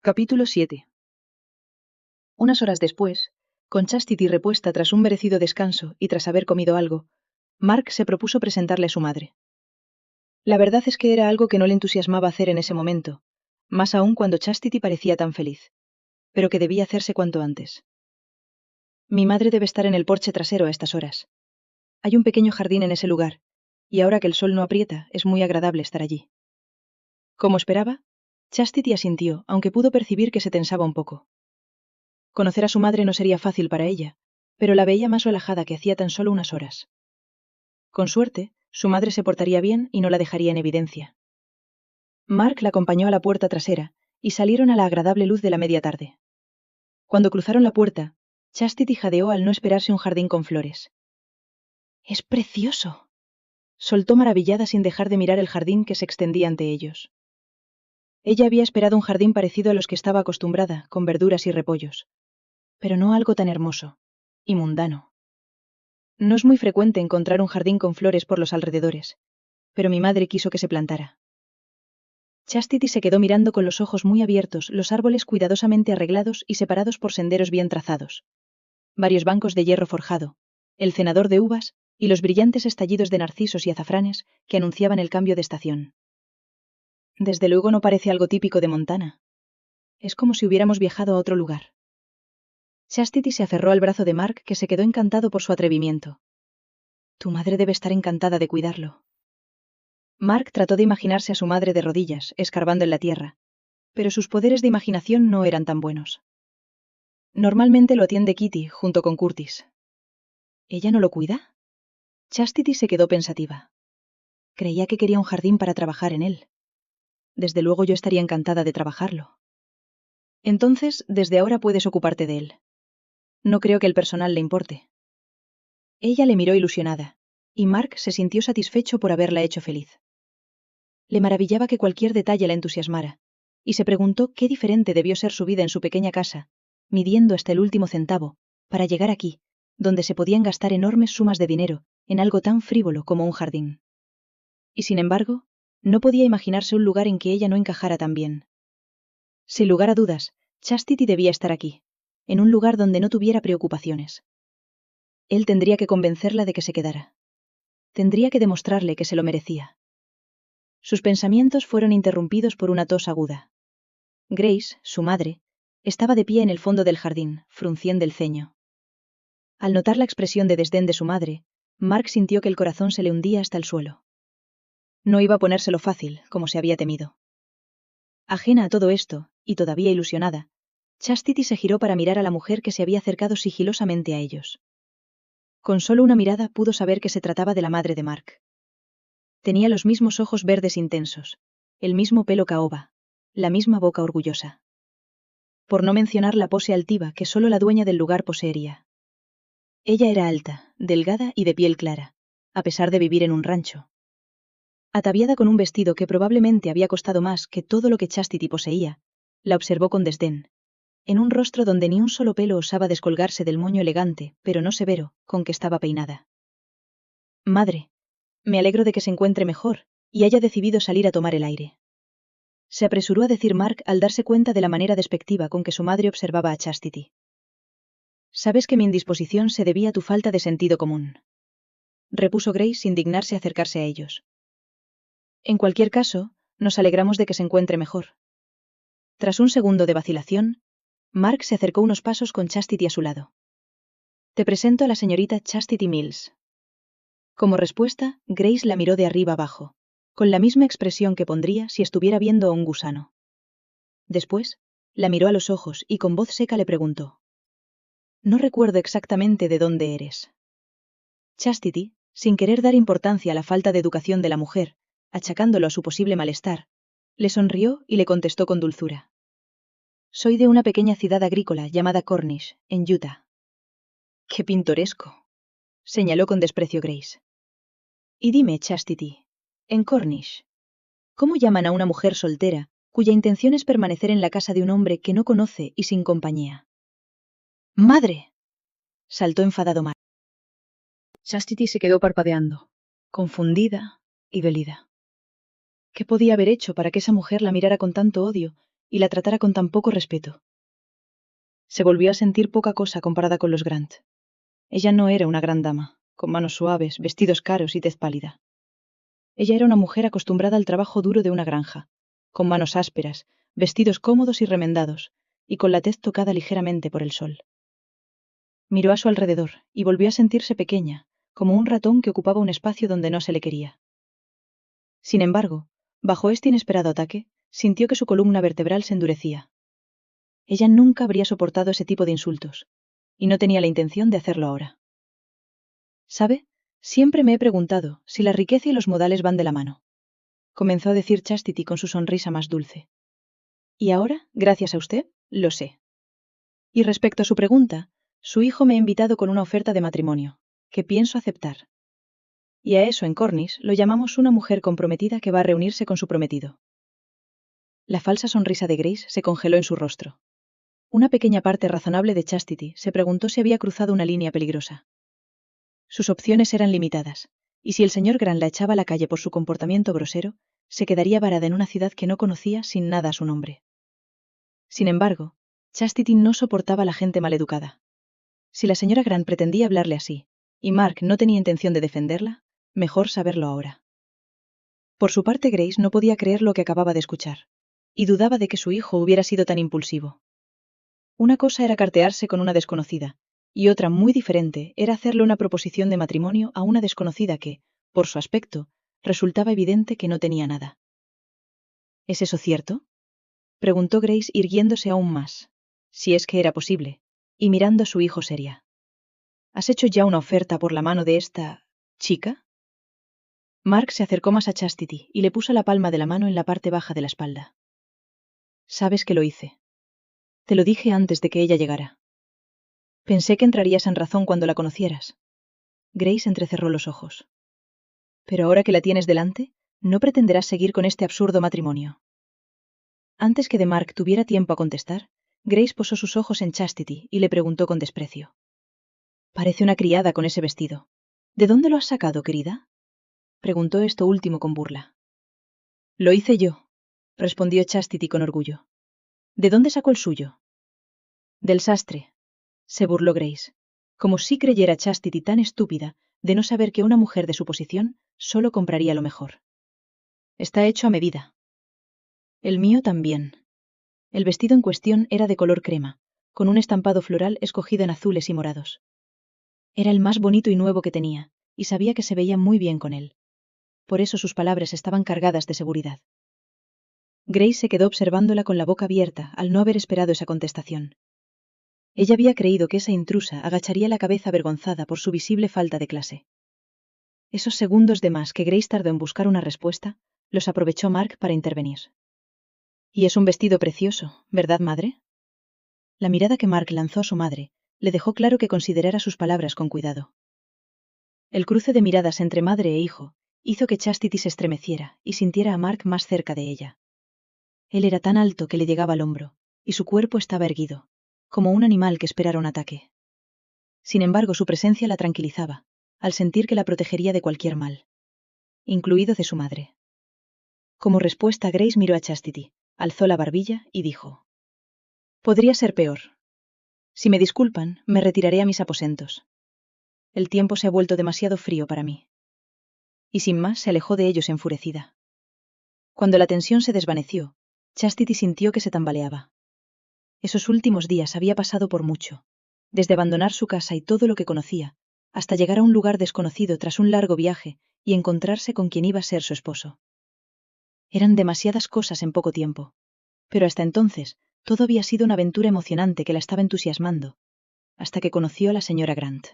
Capítulo 7. Unas horas después, con Chastity repuesta tras un merecido descanso y tras haber comido algo, Mark se propuso presentarle a su madre. La verdad es que era algo que no le entusiasmaba hacer en ese momento, más aún cuando Chastity parecía tan feliz, pero que debía hacerse cuanto antes. Mi madre debe estar en el porche trasero a estas horas. Hay un pequeño jardín en ese lugar, y ahora que el sol no aprieta, es muy agradable estar allí. Como esperaba, Chastity asintió, aunque pudo percibir que se tensaba un poco. Conocer a su madre no sería fácil para ella, pero la veía más relajada que hacía tan solo unas horas. Con suerte, su madre se portaría bien y no la dejaría en evidencia. Mark la acompañó a la puerta trasera, y salieron a la agradable luz de la media tarde. Cuando cruzaron la puerta, Chastity jadeó al no esperarse un jardín con flores. «¡Es precioso!», soltó maravillada sin dejar de mirar el jardín que se extendía ante ellos. Ella había esperado un jardín parecido a los que estaba acostumbrada, con verduras y repollos. Pero no algo tan hermoso y mundano. No es muy frecuente encontrar un jardín con flores por los alrededores, pero mi madre quiso que se plantara. Chastity se quedó mirando con los ojos muy abiertos los árboles cuidadosamente arreglados y separados por senderos bien trazados. Varios bancos de hierro forjado, el cenador de uvas y los brillantes estallidos de narcisos y azafranes que anunciaban el cambio de estación. Desde luego no parece algo típico de Montana. Es como si hubiéramos viajado a otro lugar. Chastity se aferró al brazo de Mark, que se quedó encantado por su atrevimiento. «Tu madre debe estar encantada de cuidarlo». Mark trató de imaginarse a su madre de rodillas, escarbando en la tierra, pero sus poderes de imaginación no eran tan buenos. Normalmente lo atiende Kitty, junto con Curtis. ¿Ella no lo cuida? Chastity se quedó pensativa. Creía que quería un jardín para trabajar en él. Desde luego yo estaría encantada de trabajarlo. Entonces, desde ahora puedes ocuparte de él. No creo que el personal le importe. Ella le miró ilusionada, y Mark se sintió satisfecho por haberla hecho feliz. Le maravillaba que cualquier detalle la entusiasmara, y se preguntó qué diferente debió ser su vida en su pequeña casa, midiendo hasta el último centavo, para llegar aquí, donde se podían gastar enormes sumas de dinero en algo tan frívolo como un jardín. Y sin embargo, no podía imaginarse un lugar en que ella no encajara tan bien. Sin lugar a dudas, Chastity debía estar aquí, en un lugar donde no tuviera preocupaciones. Él tendría que convencerla de que se quedara. Tendría que demostrarle que se lo merecía. Sus pensamientos fueron interrumpidos por una tos aguda. Grace, su madre, estaba de pie en el fondo del jardín, frunciendo el ceño. Al notar la expresión de desdén de su madre, Mark sintió que el corazón se le hundía hasta el suelo. No iba a ponérselo fácil, como se había temido. Ajena a todo esto, y todavía ilusionada, Chastity se giró para mirar a la mujer que se había acercado sigilosamente a ellos. Con solo una mirada pudo saber que se trataba de la madre de Mark. Tenía los mismos ojos verdes intensos, el mismo pelo caoba, la misma boca orgullosa. Por no mencionar la pose altiva que solo la dueña del lugar poseería. Ella era alta, delgada y de piel clara, a pesar de vivir en un rancho. Ataviada con un vestido que probablemente había costado más que todo lo que Chastity poseía, la observó con desdén, en un rostro donde ni un solo pelo osaba descolgarse del moño elegante, pero no severo, con que estaba peinada. «Madre, me alegro de que se encuentre mejor y haya decidido salir a tomar el aire», se apresuró a decir Mark al darse cuenta de la manera despectiva con que su madre observaba a Chastity. «Sabes que mi indisposición se debía a tu falta de sentido común», repuso Grace sin dignarse a acercarse a ellos. «En cualquier caso, nos alegramos de que se encuentre mejor». Tras un segundo de vacilación, Mark se acercó unos pasos con Chastity a su lado. «Te presento a la señorita Chastity Mills». Como respuesta, Grace la miró de arriba abajo, con la misma expresión que pondría si estuviera viendo a un gusano. Después, la miró a los ojos y con voz seca le preguntó: «No recuerdo exactamente de dónde eres». Chastity, sin querer dar importancia a la falta de educación de la mujer, achacándolo a su posible malestar, le sonrió y le contestó con dulzura: «Soy de una pequeña ciudad agrícola llamada Cornish, en Utah». «¡Qué pintoresco!», señaló con desprecio Grace. «Y dime, Chastity, en Cornish, ¿cómo llaman a una mujer soltera cuya intención es permanecer en la casa de un hombre que no conoce y sin compañía?» «¡Madre!», saltó enfadado Mark. Chastity se quedó parpadeando, confundida y dolida. ¿Qué podía haber hecho para que esa mujer la mirara con tanto odio y la tratara con tan poco respeto. Se volvió a sentir poca cosa comparada con los Grant. Ella no era una gran dama, con manos suaves, vestidos caros y tez pálida. Ella era una mujer acostumbrada al trabajo duro de una granja, con manos ásperas, vestidos cómodos y remendados, y con la tez tocada ligeramente por el sol. Miró a su alrededor y volvió a sentirse pequeña, como un ratón que ocupaba un espacio donde no se le quería. Sin embargo, bajo este inesperado ataque, sintió que su columna vertebral se endurecía. Ella nunca habría soportado ese tipo de insultos, y no tenía la intención de hacerlo ahora. ¿Sabe? Siempre me he preguntado si la riqueza y los modales van de la mano. Comenzó a decir Chastity con su sonrisa más dulce. Y ahora, gracias a usted, lo sé. Y respecto a su pregunta, su hijo me ha invitado con una oferta de matrimonio, que pienso aceptar. Y a eso en Cornish lo llamamos una mujer comprometida que va a reunirse con su prometido. La falsa sonrisa de Grace se congeló en su rostro. Una pequeña parte razonable de Chastity se preguntó si había cruzado una línea peligrosa. Sus opciones eran limitadas, y si el señor Grant la echaba a la calle por su comportamiento grosero, se quedaría varada en una ciudad que no conocía sin nada a su nombre. Sin embargo, Chastity no soportaba a la gente maleducada. Si la señora Grant pretendía hablarle así, y Mark no tenía intención de defenderla, mejor saberlo ahora. Por su parte, Grace no podía creer lo que acababa de escuchar, y dudaba de que su hijo hubiera sido tan impulsivo. Una cosa era cartearse con una desconocida, y otra muy diferente era hacerle una proposición de matrimonio a una desconocida que, por su aspecto, resultaba evidente que no tenía nada. ¿Es eso cierto?, preguntó Grace irguiéndose aún más, si es que era posible, y mirando a su hijo seria. ¿Has hecho ya una oferta por la mano de esta chica? Mark se acercó más a Chastity y le puso la palma de la mano en la parte baja de la espalda. Sabes que lo hice. Te lo dije antes de que ella llegara. Pensé que entrarías en razón cuando la conocieras. Grace entrecerró los ojos. Pero ahora que la tienes delante, no pretenderás seguir con este absurdo matrimonio. Antes que de Mark tuviera tiempo a contestar, Grace posó sus ojos en Chastity y le preguntó con desprecio. Parece una criada con ese vestido. ¿De dónde lo has sacado, querida? Preguntó esto último con burla. Lo hice yo, respondió Chastity con orgullo. ¿De dónde sacó el suyo? Del sastre, se burló Grace, como si creyera Chastity tan estúpida de no saber que una mujer de su posición solo compraría lo mejor. Está hecho a medida. El mío también. El vestido en cuestión era de color crema, con un estampado floral escogido en azules y morados. Era el más bonito y nuevo que tenía, y sabía que se veía muy bien con él. Por eso sus palabras estaban cargadas de seguridad. Grace se quedó observándola con la boca abierta al no haber esperado esa contestación. Ella había creído que esa intrusa agacharía la cabeza avergonzada por su visible falta de clase. Esos segundos de más que Grace tardó en buscar una respuesta, los aprovechó Mark para intervenir. Y es un vestido precioso, ¿verdad, madre? La mirada que Mark lanzó a su madre le dejó claro que considerara sus palabras con cuidado. El cruce de miradas entre madre e hijo hizo que Chastity se estremeciera y sintiera a Mark más cerca de ella. Él era tan alto que le llegaba al hombro, y su cuerpo estaba erguido, como un animal que esperara un ataque. Sin embargo, su presencia la tranquilizaba, al sentir que la protegería de cualquier mal, incluido de su madre. Como respuesta, Grace miró a Chastity, alzó la barbilla y dijo: Podría ser peor. Si me disculpan, me retiraré a mis aposentos. El tiempo se ha vuelto demasiado frío para mí. Y sin más se alejó de ellos enfurecida. Cuando la tensión se desvaneció, Chastity sintió que se tambaleaba. Esos últimos días había pasado por mucho, desde abandonar su casa y todo lo que conocía, hasta llegar a un lugar desconocido tras un largo viaje y encontrarse con quien iba a ser su esposo. Eran demasiadas cosas en poco tiempo, pero hasta entonces todo había sido una aventura emocionante que la estaba entusiasmando, hasta que conoció a la señora Grant.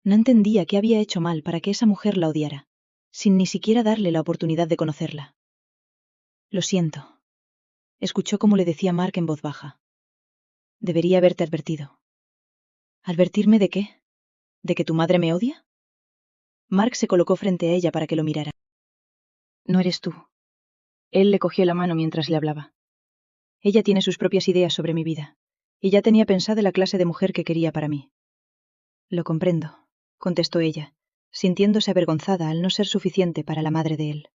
No entendía qué había hecho mal para que esa mujer la odiara, sin ni siquiera darle la oportunidad de conocerla. Lo siento. Escuchó cómo le decía Mark en voz baja. Debería haberte advertido. ¿Advertirme de qué? ¿De que tu madre me odia? Mark se colocó frente a ella para que lo mirara. No eres tú. Él le cogió la mano mientras le hablaba. Ella tiene sus propias ideas sobre mi vida, y ya tenía pensada la clase de mujer que quería para mí. Lo comprendo, contestó ella, sintiéndose avergonzada al no ser suficiente para la madre de él.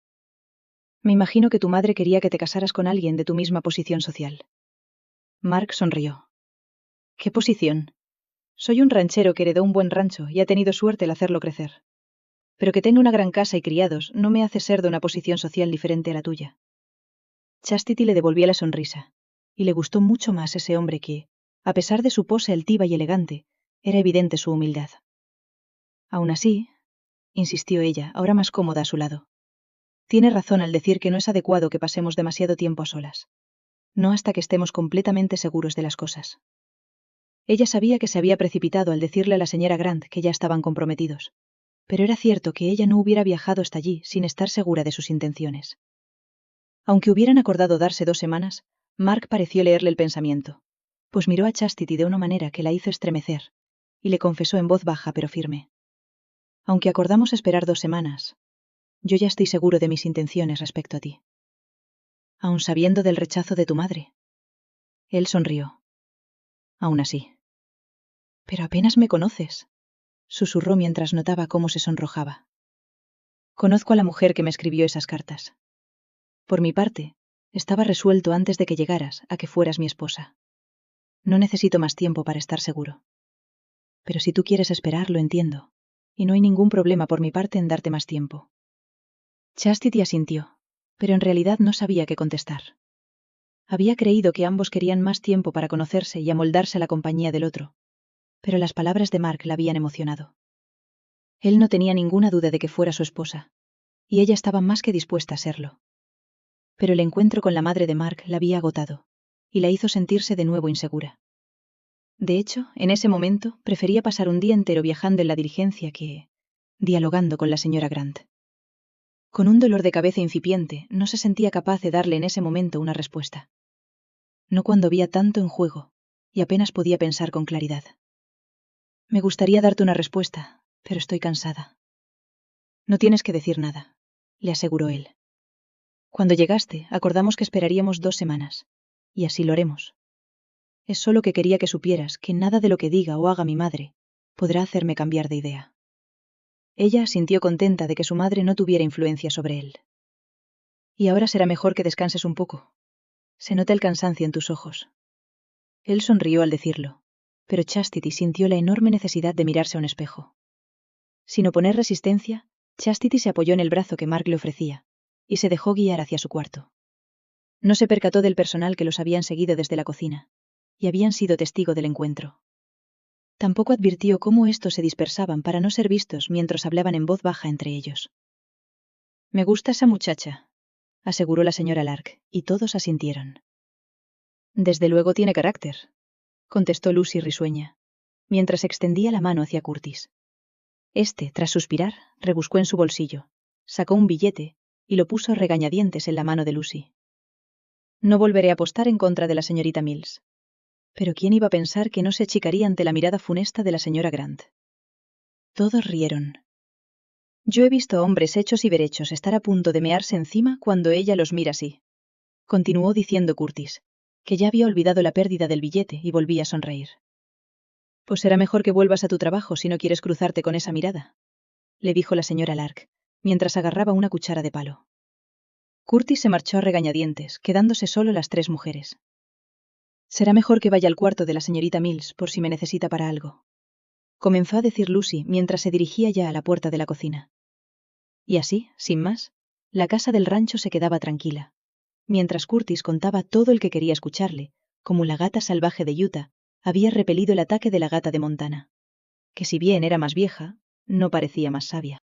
Me imagino que tu madre quería que te casaras con alguien de tu misma posición social. Mark sonrió. ¿Qué posición? Soy un ranchero que heredó un buen rancho y ha tenido suerte al hacerlo crecer. Pero que tenga una gran casa y criados no me hace ser de una posición social diferente a la tuya. Chastity le devolvía la sonrisa, y le gustó mucho más ese hombre que, a pesar de su pose altiva y elegante, era evidente su humildad. Aún así, insistió ella, ahora más cómoda a su lado. Tiene razón al decir que no es adecuado que pasemos demasiado tiempo a solas. No hasta que estemos completamente seguros de las cosas. Ella sabía que se había precipitado al decirle a la señora Grant que ya estaban comprometidos, pero era cierto que ella no hubiera viajado hasta allí sin estar segura de sus intenciones. Aunque hubieran acordado darse 2 semanas, Mark pareció leerle el pensamiento, pues miró a Chastity de una manera que la hizo estremecer, y le confesó en voz baja pero firme. Aunque acordamos esperar 2 semanas, yo ya estoy seguro de mis intenciones respecto a ti. Aun sabiendo del rechazo de tu madre. Él sonrió. Aún así. Pero apenas me conoces, susurró mientras notaba cómo se sonrojaba. Conozco a la mujer que me escribió esas cartas. Por mi parte, estaba resuelto antes de que llegaras a que fueras mi esposa. No necesito más tiempo para estar seguro. Pero si tú quieres esperar, lo entiendo, y no hay ningún problema por mi parte en darte más tiempo. Chastity asintió, pero en realidad no sabía qué contestar. Había creído que ambos querían más tiempo para conocerse y amoldarse a la compañía del otro, pero las palabras de Mark la habían emocionado. Él no tenía ninguna duda de que fuera su esposa, y ella estaba más que dispuesta a serlo. Pero el encuentro con la madre de Mark la había agotado, y la hizo sentirse de nuevo insegura. De hecho, en ese momento, prefería pasar un día entero viajando en la diligencia que dialogando con la señora Grant. Con un dolor de cabeza incipiente, no se sentía capaz de darle en ese momento una respuesta. No cuando había tanto en juego, y apenas podía pensar con claridad. Me gustaría darte una respuesta, pero estoy cansada. No tienes que decir nada, le aseguró él. Cuando llegaste, acordamos que esperaríamos 2 semanas, y así lo haremos. Es solo que quería que supieras que nada de lo que diga o haga mi madre podrá hacerme cambiar de idea. Ella sintió contenta de que su madre no tuviera influencia sobre él. Y ahora será mejor que descanses un poco. Se nota el cansancio en tus ojos. Él sonrió al decirlo, pero Chastity sintió la enorme necesidad de mirarse a un espejo. Sin oponer resistencia, Chastity se apoyó en el brazo que Mark le ofrecía, y se dejó guiar hacia su cuarto. No se percató del personal que los habían seguido desde la cocina, y habían sido testigo del encuentro. Tampoco advirtió cómo estos se dispersaban para no ser vistos mientras hablaban en voz baja entre ellos. Me gusta esa muchacha, aseguró la señora Lark, y todos asintieron. Desde luego tiene carácter, contestó Lucy risueña, mientras extendía la mano hacia Curtis. Este, tras suspirar, rebuscó en su bolsillo, sacó un billete y lo puso a regañadientes en la mano de Lucy. No volveré a apostar en contra de la señorita Mills. Pero ¿quién iba a pensar que no se achicaría ante la mirada funesta de la señora Grant? Todos rieron. Yo he visto a hombres hechos y derechos estar a punto de mearse encima cuando ella los mira así. Continuó diciendo Curtis, que ya había olvidado la pérdida del billete y volvía a sonreír. Pues será mejor que vuelvas a tu trabajo si no quieres cruzarte con esa mirada, le dijo la señora Lark, mientras agarraba una cuchara de palo. Curtis se marchó a regañadientes, quedándose solo las 3 mujeres. Será mejor que vaya al cuarto de la señorita Mills por si me necesita para algo, comenzó a decir Lucy mientras se dirigía ya a la puerta de la cocina. Y así, sin más, la casa del rancho se quedaba tranquila, mientras Curtis contaba todo el que quería escucharle, como la gata salvaje de Utah había repelido el ataque de la gata de Montana, que si bien era más vieja, no parecía más sabia.